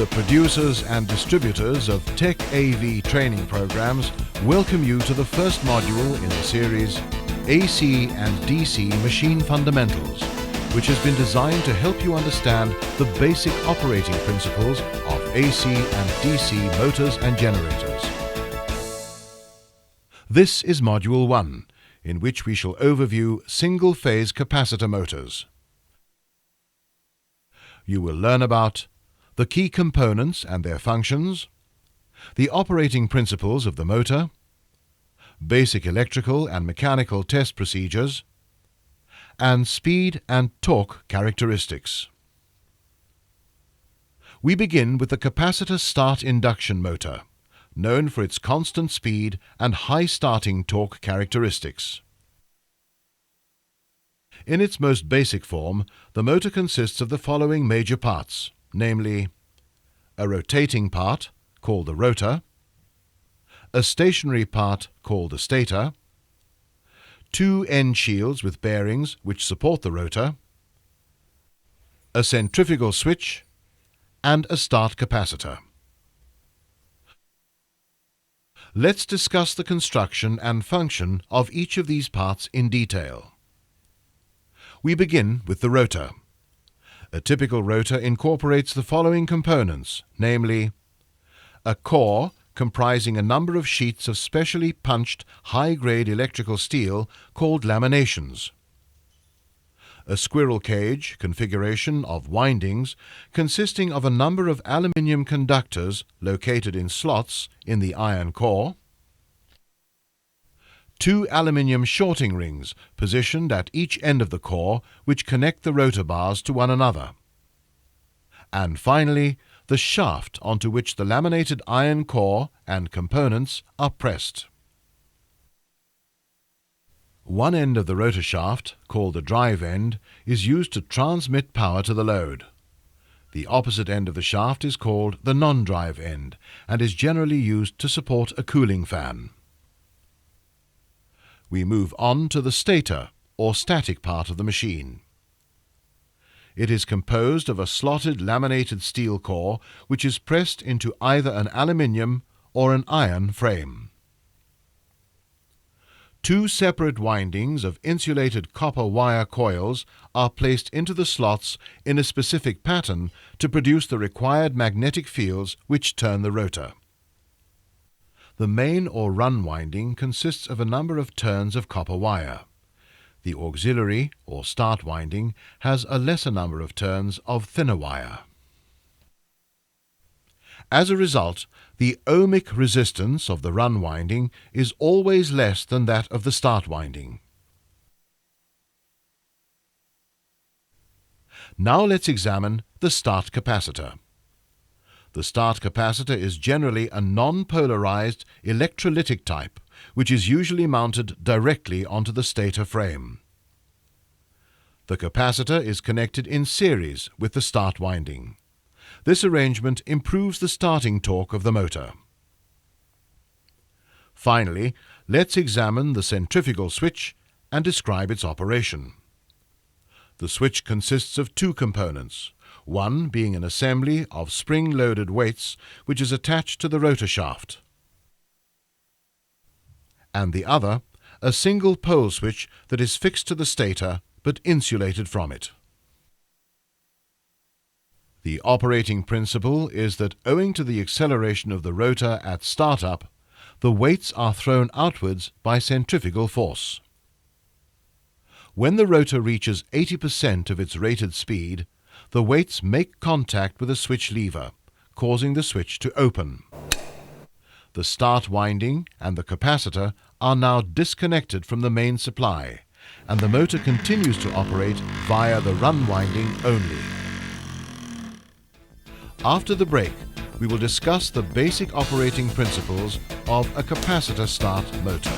The producers and distributors of Tech AV training programs welcome you to the first module in the series AC and DC Machine Fundamentals, which has been designed to help you understand the basic operating principles of AC and DC motors and generators. This is Module 1, in which we shall overview single-phase capacitor motors. You will learn about the key components and their functions, the operating principles of the motor, basic electrical and mechanical test procedures, and speed and torque characteristics. We begin with the capacitor start induction motor, known for its constant speed and high starting torque characteristics. In its most basic form, the motor consists of the following major parts, namely a rotating part, called the rotor, a stationary part, called the stator, two end shields with bearings which support the rotor, a centrifugal switch, and a start capacitor. Let's discuss the construction and function of each of these parts in detail. We begin with the rotor. A typical rotor incorporates the following components, namely a core comprising a number of sheets of specially punched high-grade electrical steel called laminations, a squirrel cage configuration of windings consisting of a number of aluminium conductors located in slots in the iron core, two aluminium shorting rings positioned at each end of the core which connect the rotor bars to one another, and finally the shaft onto which the laminated iron core and components are pressed. One end of the rotor shaft, called the drive end, is used to transmit power to the load. The opposite end of the shaft is called the non-drive end and is generally used to support a cooling fan. We move on to the stator, or static part of the machine. It is composed of a slotted laminated steel core which is pressed into either an aluminium or an iron frame. Two separate windings of insulated copper wire coils are placed into the slots in a specific pattern to produce the required magnetic fields which turn the rotor. The main or run winding consists of a number of turns of copper wire. The auxiliary or start winding has a lesser number of turns of thinner wire. As a result, the ohmic resistance of the run winding is always less than that of the start winding. Now let's examine the start capacitor. The start capacitor is generally a non-polarized electrolytic type, which is usually mounted directly onto the stator frame. The capacitor is connected in series with the start winding. This arrangement improves the starting torque of the motor. Finally, let's examine the centrifugal switch and describe its operation. The switch consists of two components, one being an assembly of spring-loaded weights which is attached to the rotor shaft, and the other a single pole switch that is fixed to the stator but insulated from it. The operating principle is that owing to the acceleration of the rotor at startup, the weights are thrown outwards by centrifugal force. When the rotor reaches 80% of its rated speed, the weights make contact with a switch lever, causing the switch to open. The start winding and the capacitor are now disconnected from the main supply, and the motor continues to operate via the run winding only. After the break, we will discuss the basic operating principles of a capacitor start motor.